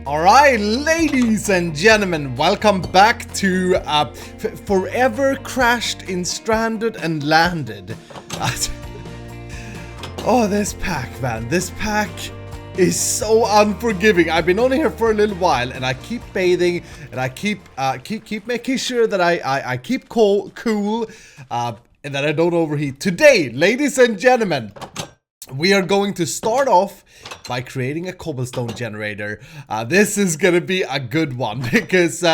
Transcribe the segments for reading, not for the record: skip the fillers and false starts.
Alright, ladies and gentlemen, welcome back to Forever Crashed in Stranded and Landed. Oh, this pack, man. This pack is so unforgiving. I've been on here for a little while and I keep bathing and I keep making sure that I keep cool and that I don't overheat. Today, ladies and gentlemen, we are going to start off by creating a cobblestone generator. This is gonna be a good one because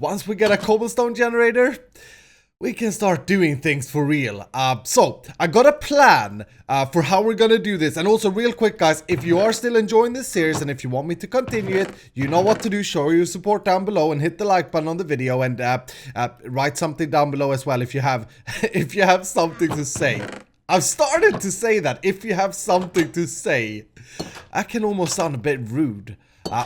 once we get a cobblestone generator, we can start doing things for real. So I got a plan for how we're gonna do this. And also real quick guys, if you are still enjoying this series and if you want me to continue it, you know what to do. Show your support down below and hit the like button on the video and write something down below as well if you have if you have something to say. I've started to say that, if you have something to say. That can almost sound a bit rude.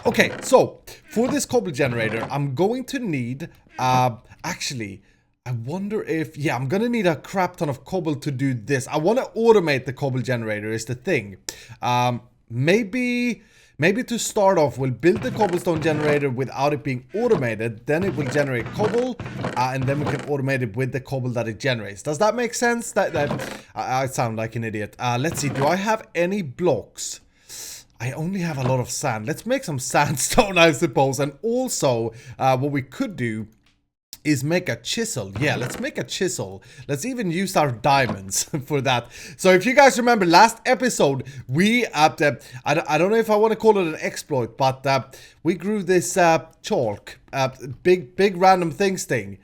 Okay, so, for this cobble generator, I'm going to need, actually, I wonder if, yeah, I'm gonna need a crap ton of cobble to do this. I want to automate the cobble generator is the thing. Maybe to start off, we'll build the cobblestone generator without it being automated. Then it will generate cobble, and then we can automate it with the cobble that it generates. Does that make sense? I sound like an idiot. Let's see. Do I have any blocks? I only have a lot of sand. Let's make some sandstone, I suppose. And also, what we could do is make a chisel. Yeah, let's make a chisel. Let's even use our diamonds for that. So if you guys remember last episode, we I don't know if I want to call it an exploit, but we grew this chalk, big random things thing,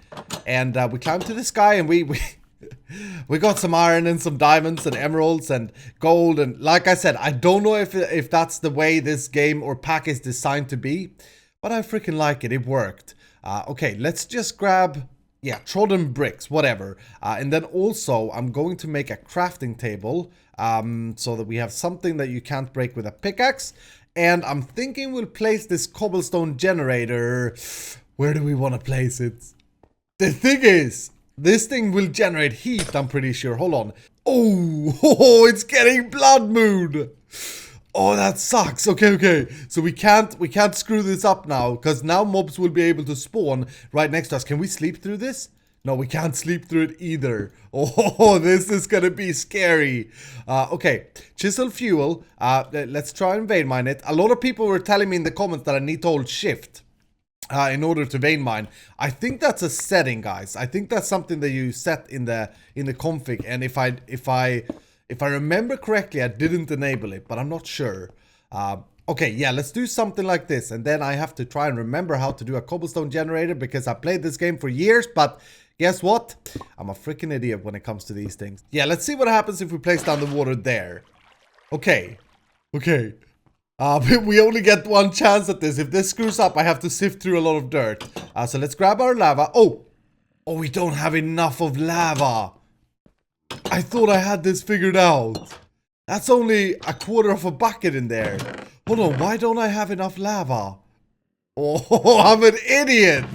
and we climbed to the sky and we got some iron and some diamonds and emeralds and gold. And like I said, I don't know if that's the way this game or pack is designed to be, but I freaking like it. It worked. Okay, let's just grab, yeah, trodden bricks, whatever. And then also, I'm going to make a crafting table so that we have something that you can't break with a pickaxe. And I'm thinking we'll place this cobblestone generator. Where do we want to place it? The thing is, this thing will generate heat, I'm pretty sure. Hold on. Oh, it's getting blood moon. Oh, that sucks. Okay. So we can't screw this up now, because now mobs will be able to spawn right next to us. Can we sleep through this? No, we can't sleep through it either. Oh, this is gonna be scary. Okay, chisel fuel. Let's try and vein mine it. A lot of people were telling me in the comments that I need to hold shift in order to vein mine. I think that's a setting, guys. I think that's something that you set in the config. And if I remember correctly, I didn't enable it, but I'm not sure. Okay, yeah, let's do something like this. And then I have to try and remember how to do a cobblestone generator because I played this game for years, but guess what? I'm a freaking idiot when it comes to these things. Yeah, let's see what happens if we place down the water there. Okay. We only get one chance at this. If this screws up, I have to sift through a lot of dirt. So let's grab our lava. Oh, we don't have enough of lava. I thought I had this figured out. That's only a quarter of a bucket in there. Hold on, why don't I have enough lava? Oh, I'm an idiot.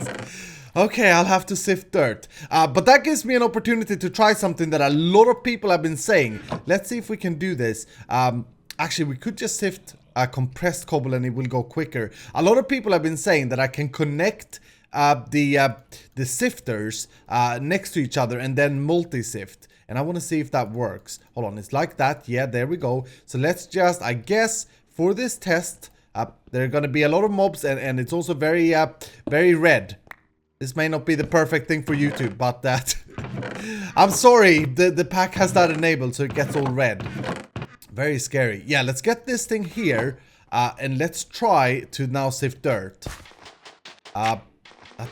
Okay, I'll have to sift dirt. But that gives me an opportunity to try something that a lot of people have been saying. Let's see if we can do this. Actually, we could just sift compressed cobble and it will go quicker. A lot of people have been saying that I can connect the sifters next to each other and then multi-sift. And I want to see if that works. Hold on, it's like that. Yeah, there we go. So let's just, I guess, for this test, there are going to be a lot of mobs and it's also very red. This may not be the perfect thing for YouTube, but that... I'm sorry, the pack has that enabled, so it gets all red. Very scary. Yeah, let's get this thing here, and let's try to now sift dirt. That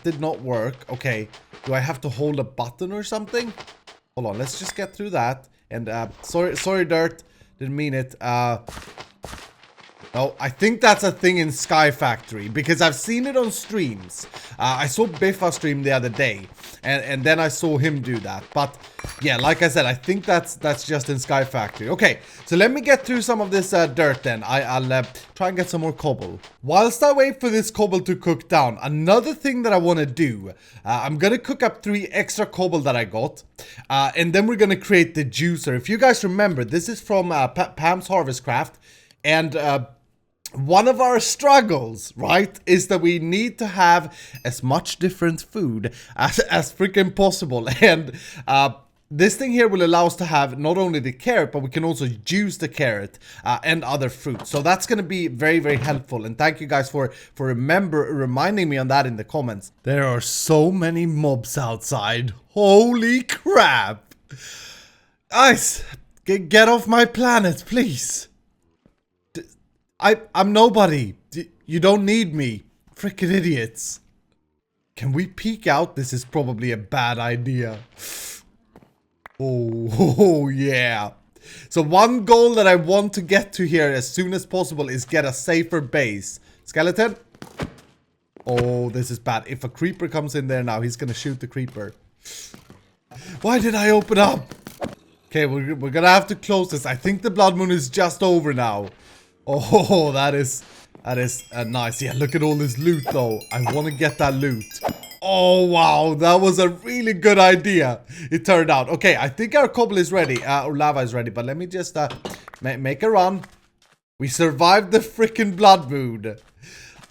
did not work. Okay, do I have to hold a button or something? Hold on, let's just get through that. And sorry dirt, didn't mean it. No, I think that's a thing in Sky Factory because I've seen it on streams. I saw Biffa stream the other day, and then I saw him do that. But yeah, like I said, I think that's just in Sky Factory. Okay, so let me get through some of this dirt then. I'll try and get some more cobble. Whilst I wait for this cobble to cook down, another thing that I want to do, I'm gonna cook up 3 extra cobble that I got, and then we're gonna create the juicer. If you guys remember, this is from Pam's Harvest Craft, and one of our struggles, right, is that we need to have as much different food as freaking possible. And this thing here will allow us to have not only the carrot, but we can also juice the carrot and other fruits. So that's going to be very, very helpful. And thank you guys for reminding me on that in the comments. There are so many mobs outside. Holy crap. Guys, get off my planet, please. I'm nobody. You don't need me. Freaking idiots. Can we peek out? This is probably a bad idea. Oh, yeah. So one goal that I want to get to here as soon as possible is get a safer base. Skeleton? Oh, this is bad. If a creeper comes in there now, he's gonna shoot the creeper. Why did I open up? Okay, we're gonna have to close this. I think the blood moon is just over now. Oh, that is nice. Yeah, look at all this loot though. I want to get that loot. Oh, wow. That was a really good idea. It turned out. Okay, I think our cobble is ready. Or lava is ready. But let me just make a run. We survived the freaking blood moon.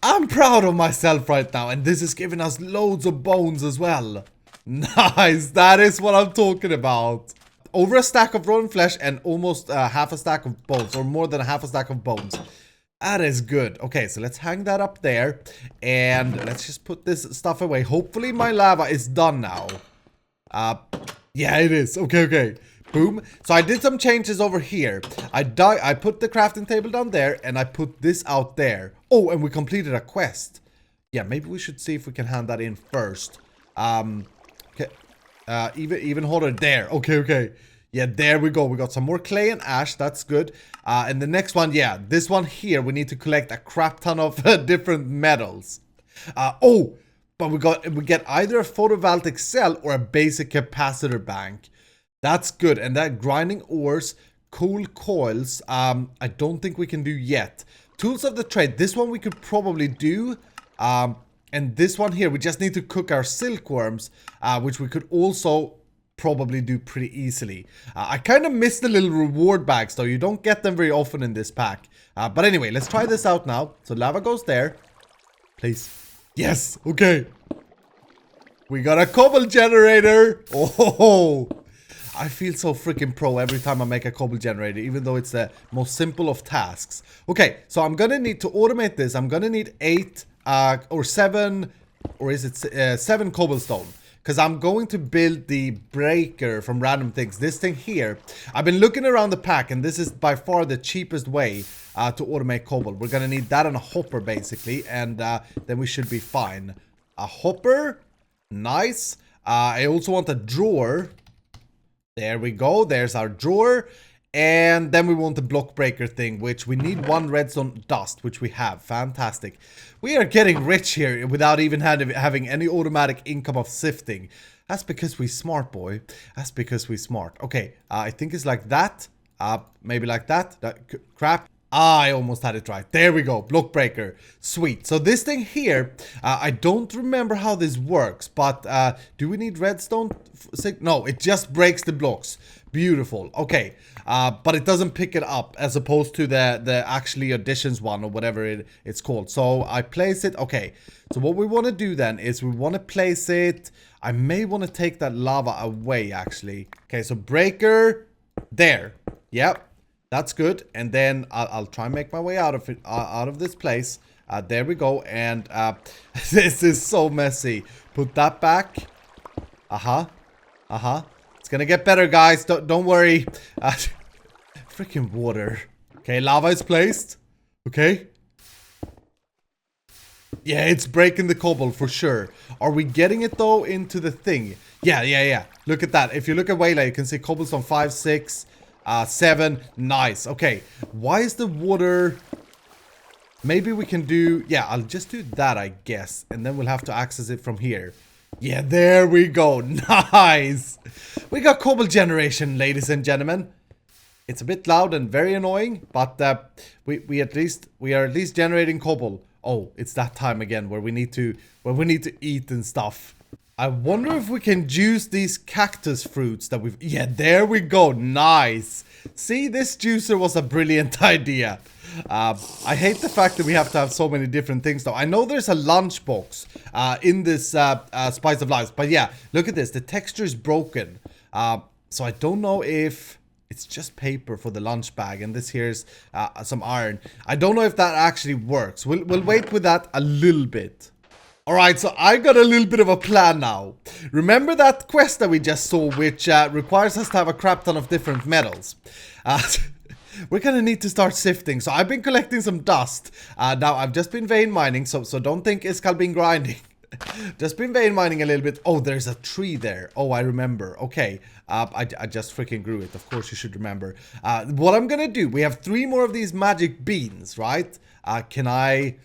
I'm proud of myself right now. And this is giving us loads of bones as well. Nice. That is what I'm talking about. Over a stack of rotten flesh and almost half a stack of bones, or more than half a stack of bones. That is good. Okay, so let's hang that up there, and let's just put this stuff away. Hopefully my lava is done now. Yeah, it is. Okay. Boom. So I did some changes over here. I put the crafting table down there, and I put this out there. Oh, and we completed a quest. Yeah, maybe we should see if we can hand that in first. Okay. Even harder there. Okay. Yeah, there we go. We got some more clay and ash. That's good. And the next one, yeah, this one here, we need to collect a crap ton of different metals. Oh, but we get either a photovoltaic cell or a basic capacitor bank. That's good. And that grinding ores, cool coils, I don't think we can do yet. Tools of the trade. This one we could probably do. And this one here, we just need to cook our silkworms, which we could also probably do pretty easily. I kind of miss the little reward bags, though. You don't get them very often in this pack. But anyway, let's try this out now. So lava goes there. Please. Yes. Okay. We got a cobble generator. Oh, I feel so freaking pro every time I make a cobble generator, even though it's the most simple of tasks. Okay, so I'm gonna need to automate this. I'm gonna need 8 or 7, or is it 7 cobblestone? Because I'm going to build the breaker from random things. This thing here, I've been looking around the pack, and this is by far the cheapest way to automate cobble. We're gonna need that on a hopper basically, and then we should be fine. A hopper, nice. I also want a drawer. There we go. There's our drawer. And then we want the block breaker thing, which we need 1 redstone dust, which we have. Fantastic. We are getting rich here without even having any automatic income of sifting. That's because we smart, boy. That's because we smart. Okay, I think it's like that. Maybe like that. Crap. I almost had it right. There we go. Block breaker. Sweet. So this thing here, I don't remember how this works, but do we need redstone? No, it just breaks the blocks. Beautiful. Okay. But it doesn't pick it up as opposed to the actually additions one or whatever it's called. So I place it. Okay. So what we want to do then is we want to place it. I may want to take that lava away actually. Okay. So breaker there. Yep. That's good. And then I'll try and make my way out of it, out of this place. There we go. And this is so messy. Put that back. It's gonna get better, guys. Don't worry. Freaking water. Okay, lava is placed. Okay. Yeah, it's breaking the cobble for sure. Are we getting it though into the thing? Yeah. Look at that. If you look at Waylay, you can see cobblestone 5, 6. 7. Nice. Okay. Why is the water... Maybe we can do... Yeah, I'll just do that, I guess. And then we'll have to access it from here. Yeah, there we go. Nice. We got cobble generation, ladies and gentlemen. It's a bit loud and very annoying, but we are at least generating cobble. Oh, it's that time again where we need to eat and stuff. I wonder if we can juice these cactus fruits that we've... Yeah, there we go. Nice. See, this juicer was a brilliant idea. I hate the fact that we have to have so many different things, though. I know there's a lunchbox in this Spice of Life. But yeah, look at this. The texture is broken. So I don't know if... It's just paper for the lunch bag, and this here's some iron. I don't know if that actually works. We'll wait with that a little bit. Alright, so I got a little bit of a plan now. Remember that quest that we just saw, which requires us to have a crap ton of different metals? We're gonna need to start sifting. So I've been collecting some dust. Now I've just been vein mining, so don't think Iskal been grinding. Just been vein mining a little bit. Oh, there's a tree there. Oh, I remember. Okay. I just freaking grew it. Of course you should remember. What I'm gonna do, we have 3 more of these magic beans, right? Can I...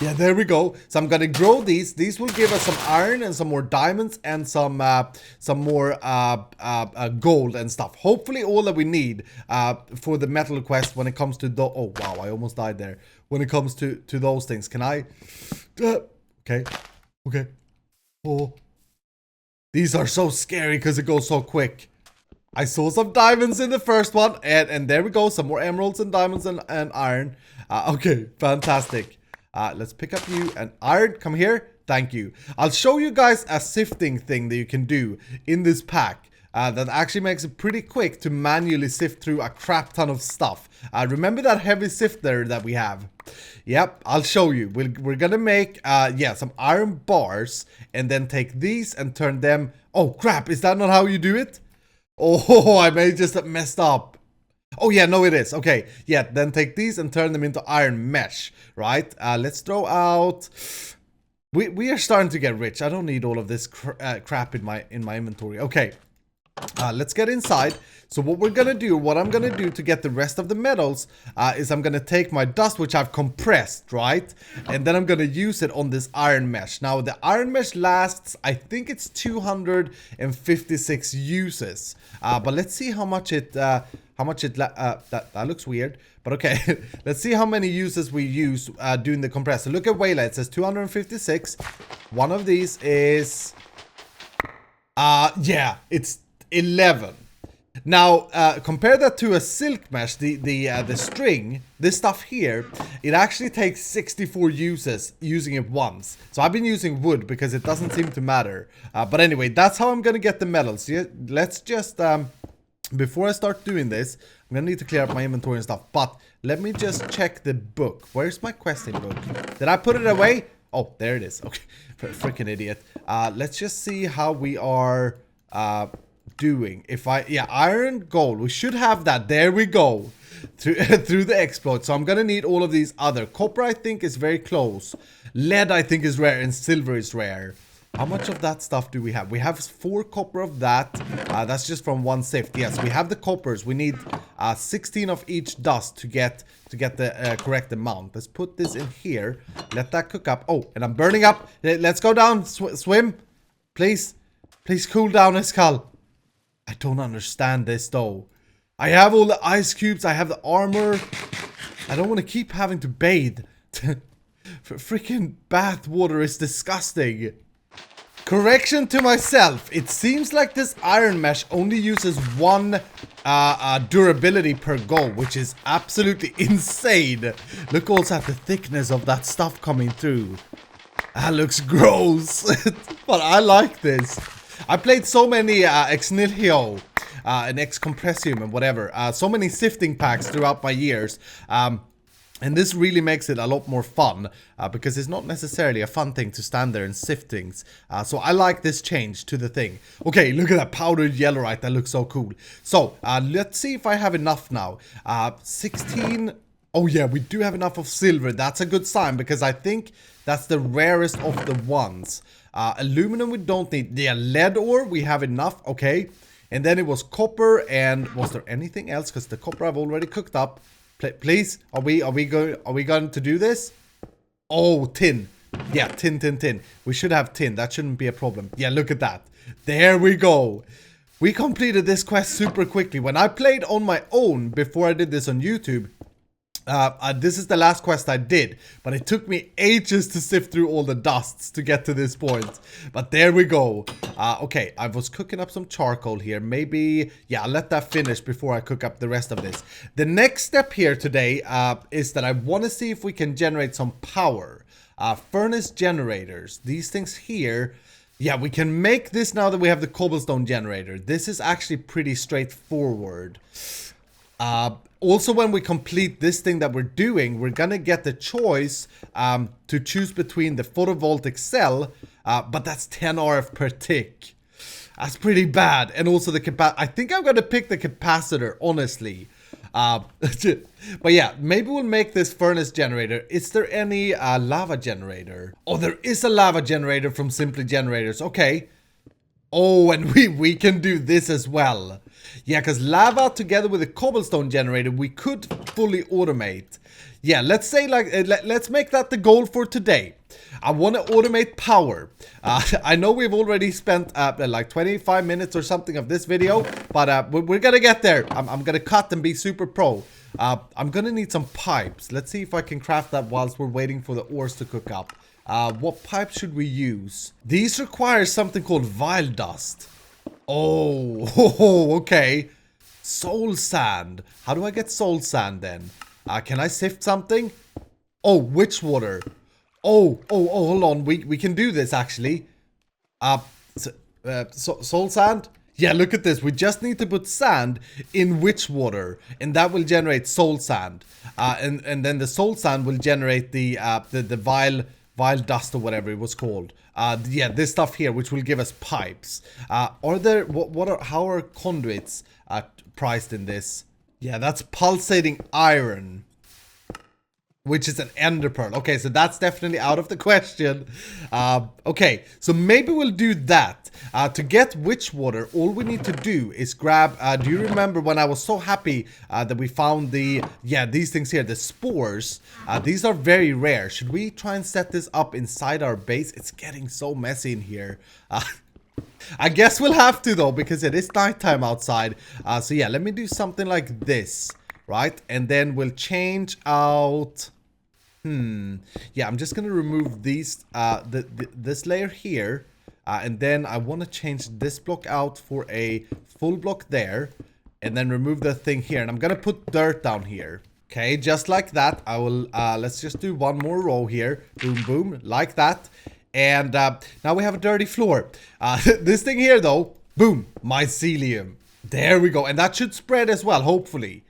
Yeah, there we go. So I'm gonna grow these. These will give us some iron and some more diamonds and some more gold and stuff. Hopefully all that we need for the metal quest when it comes to the... Oh, wow, I almost died there. When it comes to those things. Can I... Okay. Okay. Oh. These are so scary because it goes so quick. I saw some diamonds in the first one. And there we go. Some more emeralds and diamonds and iron. Okay, fantastic. Let's pick up you and iron. Come here. Thank you. I'll show you guys a sifting thing that you can do in this pack. That actually makes it pretty quick to manually sift through a crap ton of stuff. Remember that heavy sifter that we have? Yep, I'll show you. We're gonna make, yeah, some iron bars and then take these and turn them... Oh, crap, is that not how you do it? Oh, I may just have messed up. Oh, yeah, no, it is. Okay, yeah, then take these and turn them into iron mesh, right? Let's throw out... We are starting to get rich. I don't need all of this crap in my inventory. Okay. Let's get inside. So what I'm gonna do to get the rest of the metals is I'm gonna take my dust, which I've compressed, right? And then I'm gonna use it on this iron mesh. Now the iron mesh lasts, I think it's 256 uses. But let's see how much it that looks weird. But okay, let's see how many uses we use doing the compressor. Look at Wayla, it says 256. One of these is yeah, it's 11. Now, compare that to a silk mesh, the string, this stuff here, it actually takes 64 uses using it once. So I've been using wood because it doesn't seem to matter. But anyway, that's how I'm gonna get the metals. Yeah, let's just, before I start doing this, I'm gonna need to clear up my inventory and stuff. But let me just check the book. Where's my questing book? Did I put it away? Oh, there it is. Okay, freaking idiot. Let's just see how we are doing. Yeah, iron, gold. We should have that. There we go. Through the exploit. So I'm gonna need all of these other. Copper, I think, is very close. Lead, I think, is rare, and silver is rare. How much of that stuff do we have? We have 4 copper of that. That's just from 1 sift. Yes, we have the coppers. We need 16 of each dust to get the correct amount. Let's put this in here. Let that cook up. Oh, and I'm burning up. Let's go down. Swim. Please. Please cool down, Iskal. I don't understand this, though. I have all the ice cubes. I have the armor. I don't want to keep having to bathe. Freaking bath water is disgusting. Correction to myself. It seems like this iron mesh only uses 1 durability per go, which is absolutely insane. Look also at the thickness of that stuff coming through. That looks gross. But I like this. I played so many Ex Nihilo and Ex Compressium and whatever. So many sifting packs throughout my years. And this really makes it a lot more fun, because it's not necessarily a fun thing to stand there and sift things. So I like this change to the thing. Okay, look at that powdered yellowite, that looks so cool. So, let's see if I have enough now. 16... Oh yeah, we do have enough of silver. That's a good sign, because I think that's the rarest of the ones. Aluminum we don't need. Yeah, lead ore, we have enough, okay. And then it was copper, and was there anything else? Because the copper I've already cooked up. Please, are we going to do this? Oh, tin. Yeah, tin. We should have tin. That shouldn't be a problem. Yeah, look at that. There we go. We completed this quest super quickly. When I played on my own before I did this on YouTube, This is the last quest I did, but it took me ages to sift through all the dusts to get to this point. But there we go. Okay, I was cooking up some charcoal here. Maybe, yeah, I'll let that finish before I cook up the rest of this. The next step here today is that I want to see if we can generate some power. Furnace generators. These things here. Yeah, we can make this now that we have the cobblestone generator. This is actually pretty straightforward. Also, when we complete this thing that we're doing, we're gonna get the choice to choose between the photovoltaic cell, but that's 10 RF per tick. That's pretty bad. And also the capacitor. I think I'm gonna pick the capacitor, honestly. But yeah, maybe we'll make this furnace generator. Is there any lava generator? Oh, there is a lava generator from Simply Generators. Okay. Oh, and we can do this as well. Yeah, because lava together with a cobblestone generator, we could fully automate. Yeah, let's say like, let's make that the goal for today. I want to automate power. I know we've already spent like 25 minutes or something of this video, but we're gonna get there. I'm gonna cut and be super pro. I'm gonna need some pipes. Let's see if I can craft that whilst we're waiting for the ores to cook up. What pipe should we use? These require something called vile dust. Oh, okay. Soul sand. How do I get soul sand then? Can I sift something? Oh, witch water. Oh, hold on. We can do this actually. Soul sand? Yeah, look at this. We just need to put sand in witch water, and that will generate soul sand. And then the soul sand will generate the vile dust or whatever it was called. Yeah, this stuff here, which will give us pipes. Are there how are conduits priced in this? Yeah, that's pulsating iron, which is an ender pearl. Okay, so that's definitely out of the question. Okay, so maybe we'll do that. To get witch water, all we need to do is grab, do you remember when I was so happy that we found these things here, the spores? These are very rare. Should we try and set this up inside our base? It's getting so messy in here. I guess we'll have to though, because it is nighttime outside. So yeah, let me do something like this. Right, and then we'll change out. Yeah, I'm just gonna remove these, this layer here, and then I want to change this block out for a full block there, and then remove the thing here, and I'm gonna put dirt down here. Okay, just like that. I will. Let's just do one more row here. Boom, boom, like that, and now we have a dirty floor. This thing here, though, boom, mycelium. There we go, and that should spread as well, hopefully.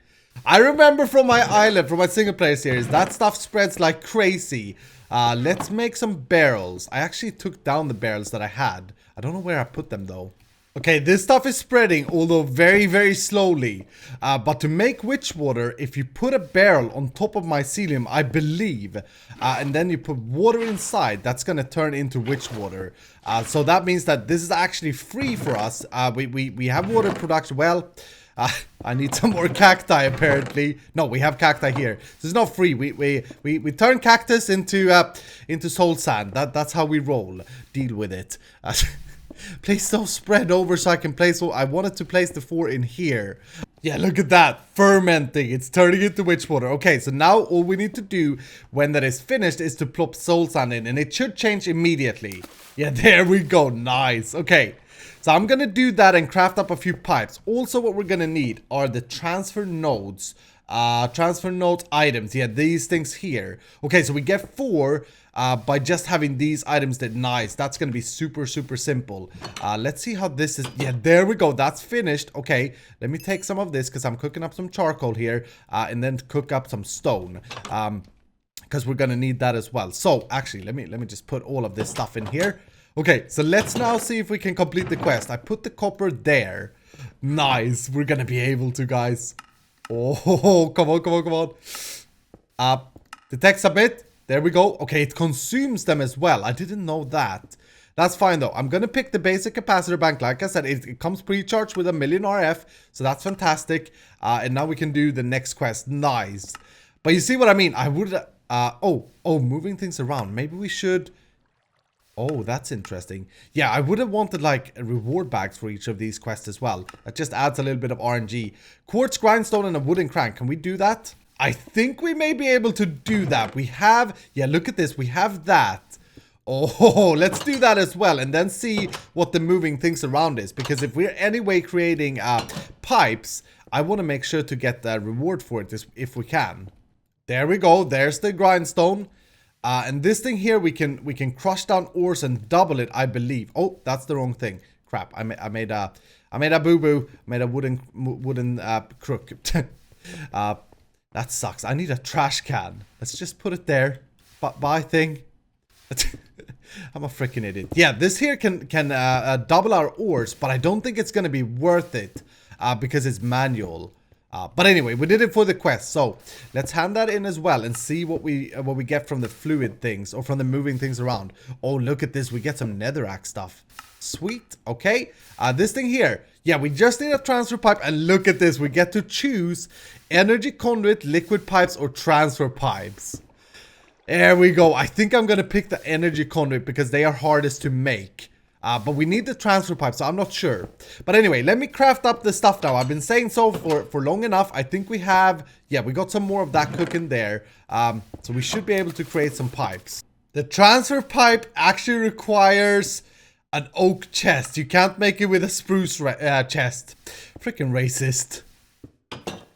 I remember from my island, from my single player series, that stuff spreads like crazy. Let's make some barrels. I actually took down the barrels that I had. I don't know where I put them though. Okay, this stuff is spreading, although very, very slowly. But to make witch water, if you put a barrel on top of mycelium, I believe, and then you put water inside, that's gonna turn into witch water. So that means that this is actually free for us. We have water production. Well, I need some more cacti apparently. No, we have cacti here. This is not free. We turn cactus into soul sand. That's how we roll. Deal with it. Place those spread over so I can place. I wanted to place the 4 in here. Yeah, look at that. Fermenting. It's turning into witch water. Okay, so now all we need to do when that is finished is to plop soul sand in, and it should change immediately. Yeah, there we go. Nice. Okay. So I'm gonna do that and craft up a few pipes. Also, what we're gonna need are the transfer nodes. Transfer node items. Yeah, these things here. Okay, so we get 4 by just having these items. That nice. That's gonna be super, super simple. Let's see how this is. Yeah, there we go. That's finished. Okay, let me take some of this because I'm cooking up some charcoal here, and then cook up some stone. Because we're gonna need that as well. So actually, let me just put all of this stuff in here. Okay, so let's now see if we can complete the quest. I put the copper there. Nice. We're gonna be able to, guys. Oh, come on, come on, come on. Detect submit. There we go. Okay, it consumes them as well. I didn't know that. That's fine, though. I'm gonna pick the basic capacitor bank. Like I said, it comes pre-charged with 1,000,000 RF. So that's fantastic. And now we can do the next quest. Nice. But you see what I mean? I would... moving things around. Maybe we should... Oh, that's interesting. Yeah, I would have wanted like reward bags for each of these quests as well. That just adds a little bit of RNG. Quartz grindstone and a wooden crank. Can we do that? I think we may be able to do that. We have, yeah, look at this. We have that. Oh, let's do that as well. And then see what the moving things around is. Because if we're anyway creating pipes, I want to make sure to get the reward for it if we can. There we go. There's the grindstone. And this thing here, we can crush down ores and double it, I believe. Oh, that's the wrong thing. Crap, I made a boo-boo. Made a wooden crook. That sucks. I need a trash can. Let's just put it there. Bye thing. I'm a freaking idiot. Yeah, this here can double our ores, but I don't think it's gonna be worth it because it's manual. But anyway, we did it for the quest, so let's hand that in as well and see what we get from the fluid things or from the moving things around. Oh, look at this. We get some netherrack stuff. Sweet. Okay. This thing here. Yeah, we just need a transfer pipe, and look at this. We get to choose energy conduit, liquid pipes, or transfer pipes. There we go. I think I'm gonna pick the energy conduit because they are hardest to make. But we need the transfer pipe, so I'm not sure. But anyway, let me craft up the stuff now. I've been saying so for long enough. I think we have, yeah, we got some more of that cooking there. So we should be able to create some pipes. The transfer pipe actually requires an oak chest. You can't make it with a spruce chest. Freaking racist.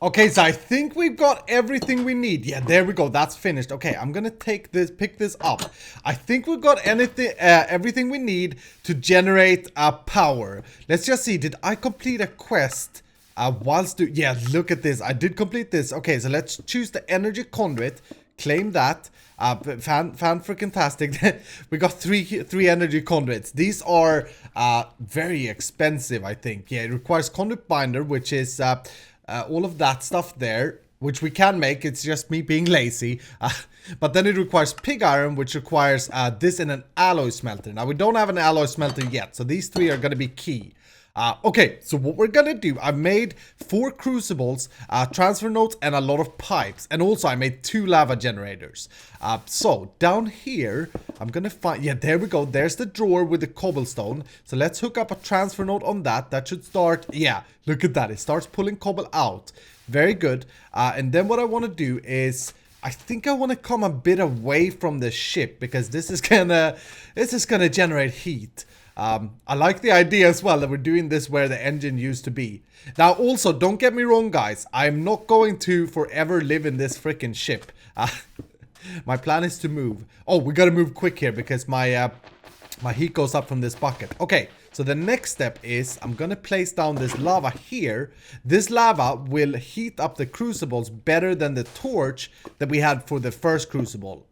Okay, so I think we've got everything we need. Yeah, there we go. That's finished. Okay, I'm gonna pick this up. I think we've got everything we need to generate power. Let's just see. Did I complete a quest? Yeah, look at this. I did complete this. Okay, so let's choose the energy conduit. Claim that. Fan freaking tastic. We got three energy conduits. These are very expensive, I think. Yeah, it requires conduit binder, which is all of that stuff there, which we can make. It's just me being lazy. But then it requires pig iron, which requires this and an alloy smelter. Now, we don't have an alloy smelter yet, so these three are going to be key. Okay, so what we're gonna do, I've made 4 crucibles, transfer nodes, and a lot of pipes. And also I made 2 lava generators. So down here, I'm gonna find, yeah, there we go. There's the drawer with the cobblestone. So let's hook up a transfer node on that. That should start, yeah, look at that. It starts pulling cobble out. Very good. And then what I wanna do is, I think I wanna come a bit away from the ship because this is gonna generate heat. I like the idea as well that we're doing this where the engine used to be. Now also, don't get me wrong guys, I'm not going to forever live in this freaking ship. My plan is to move. Oh, we gotta move quick here because my heat goes up from this bucket. Okay, so the next step is I'm gonna place down this lava here. This lava will heat up the crucibles better than the torch that we had for the first crucible.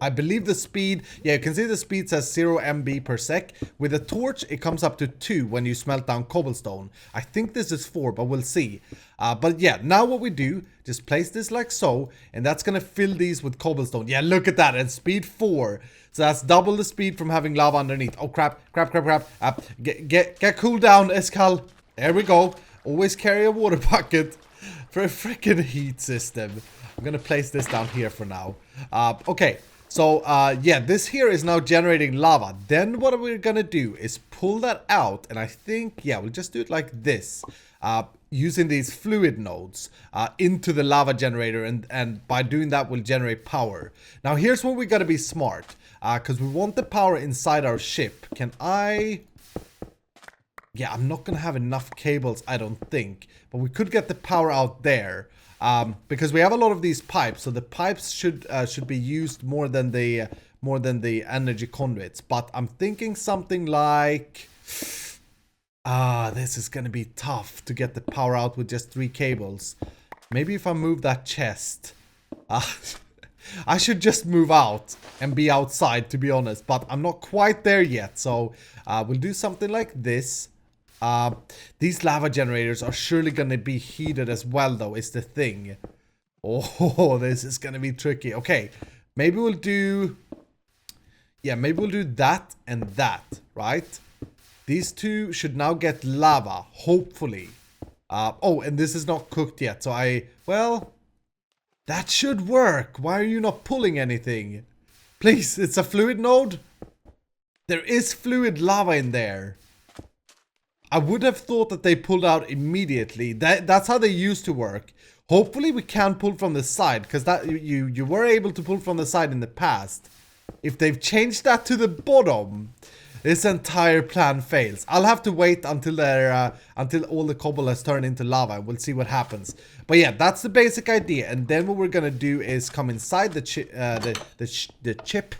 I believe the speed, yeah, you can see the speed says 0 MB per sec. With a torch, it comes up to 2 when you smelt down cobblestone. I think this is 4, but we'll see. But yeah, now what we do, just place this like so, and that's gonna fill these with cobblestone. Yeah, look at that, and speed 4. So that's double the speed from having lava underneath. Oh, crap. Get cool down, Escal. There we go. Always carry a water bucket for a freaking heat system. I'm gonna place this down here for now. Okay, so yeah, this here is now generating lava. Then what we're gonna do is pull that out, and I think, yeah, we'll just do it like this, using these fluid nodes into the lava generator, and by doing that we'll generate power. Now here's where we gotta be smart, because we want the power inside our ship. Can I... Yeah, I'm not gonna have enough cables, I don't think, but we could get the power out there. Because we have a lot of these pipes, so the pipes should be used more than the energy conduits. But I'm thinking something like, this is gonna be tough to get the power out with just 3 cables. Maybe if I move that chest, I should just move out and be outside, to be honest. But I'm not quite there yet, so we'll do something like this. These lava generators are surely gonna be heated as well, though, is the thing. Oh, this is gonna be tricky. Okay, maybe we'll do... Yeah, maybe we'll do that and that, right? These two should now get lava, hopefully. Oh, and this is not cooked yet, so well, that should work. Why are you not pulling anything? Please, it's a fluid node? There is fluid lava in there. I would have thought that they pulled out immediately. That's how they used to work. Hopefully we can pull from the side, because that you were able to pull from the side in the past. If they've changed that to the bottom, this entire plan fails. I'll have to wait until until all the cobble has turned into lava. We'll see what happens. But yeah, that's the basic idea. And then what we're gonna do is come inside the chip, the ship,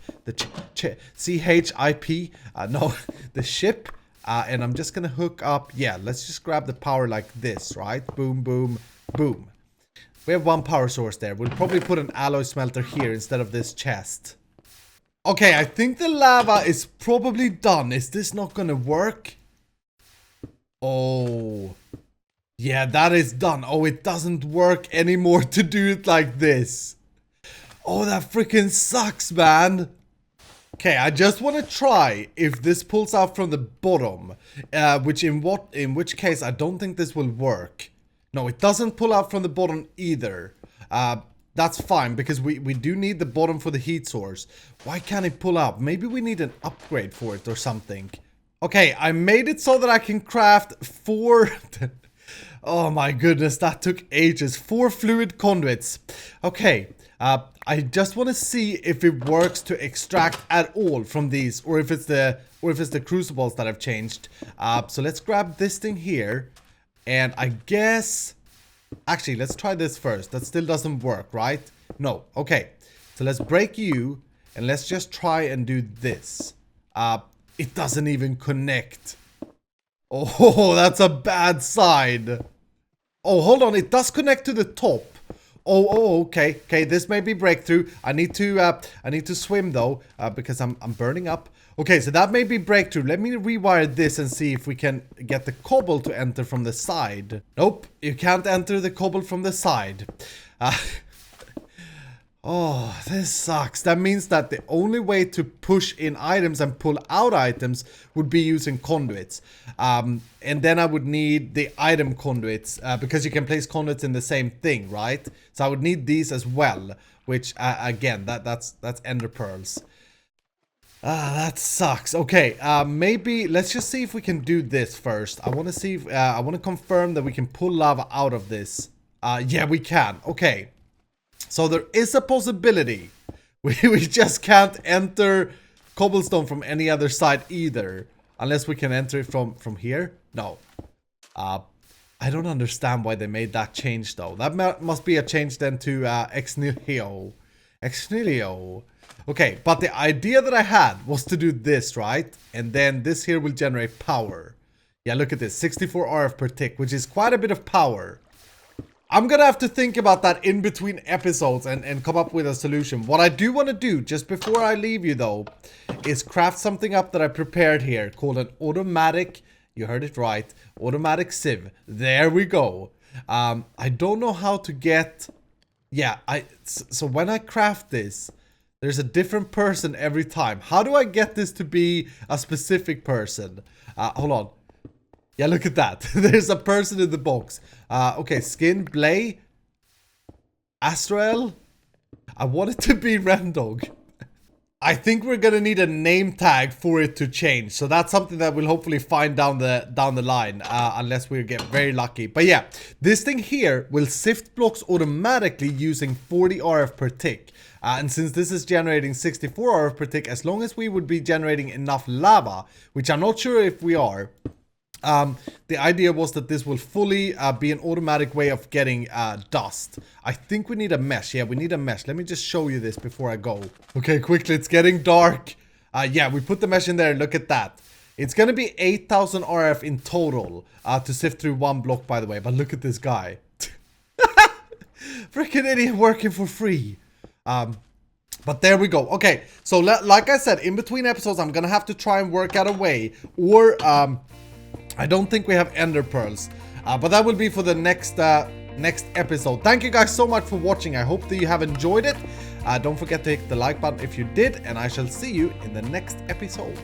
no, the ship. And I'm just gonna hook up. Yeah, let's just grab the power like this, right? Boom, boom, boom. We have one power source there. We'll probably put an alloy smelter here instead of this chest. Okay, I think the lava is probably done. Is this not gonna work? Oh. Yeah, that is done. Oh, it doesn't work anymore to do it like this. Oh, that freaking sucks, man. Okay, I just want to try if this pulls out from the bottom. In which case, I don't think this will work. No, it doesn't pull out from the bottom either. That's fine, because we do need the bottom for the heat source. Why can't it pull out? Maybe we need an upgrade for it or something. Okay, I made it so that I can craft 4... Oh my goodness, that took ages. 4 fluid conduits. Okay, I just want to see if it works to extract at all from these, or if it's the crucibles that have changed. So let's grab this thing here, and I guess... Actually, let's try this first. That still doesn't work, right? No. Okay. So let's break you, and let's just try and do this. It doesn't even connect. Oh, that's a bad sign. Oh, hold on. It does connect to the top. Oh, okay. Okay, this may be breakthrough. I need to swim though, because I'm burning up. Okay, so that may be breakthrough. Let me rewire this and see if we can get the cobble to enter from the side. Nope, you can't enter the cobble from the side. Oh, this sucks. That means that the only way to push in items and pull out items would be using conduits. And then I would need the item conduits, because you can place conduits in the same thing, right? So I would need these as well, which, again, that's ender pearls. That sucks. Okay, maybe let's just see if we can do this first. I want to see if, I want to confirm that we can pull lava out of this. Yeah, we can. Okay. So there is a possibility. We just can't enter cobblestone from any other side either. Unless we can enter it from here. No. I don't understand why they made that change though. That must be a change then to ex nihilo. Ex nihilo. Okay, but the idea that I had was to do this, right? And then this here will generate power. Yeah, look at this. 64 RF per tick, which is quite a bit of power. I'm gonna have to think about that in between episodes and come up with a solution. What I do want to do, just before I leave you though, is craft something up that I prepared here called an automatic, you heard it right, automatic sieve. There we go. I don't know how to get... Yeah, so when I craft this... There's a different person every time. How do I get this to be a specific person? Hold on. Yeah, look at that. There's a person in the box. Okay, Skin, Blay, Astrael. I want it to be Rendog. I think we're gonna need a name tag for it to change. So that's something that we'll hopefully find down the line, unless we get very lucky. But yeah, this thing here will sift blocks automatically using 40 RF per tick. And since this is generating 64 RF per tick, as long as we would be generating enough lava, which I'm not sure if we are, the idea was that this will fully be an automatic way of getting dust. I think we need a mesh. Yeah, we need a mesh. Let me just show you this before I go. Okay, quickly, it's getting dark. Yeah, we put the mesh in there. Look at that. It's gonna be 8,000 RF in total to sift through one block, by the way. But look at this guy. Freaking idiot working for free. But there we go. Okay, so like I said, in between episodes, I'm gonna have to try and work out a way, or I don't think we have ender pearls, but that will be for the next episode. Thank you guys so much for watching. I hope that you have enjoyed it. Don't forget to hit the like button if you did, and I shall see you in the next episode.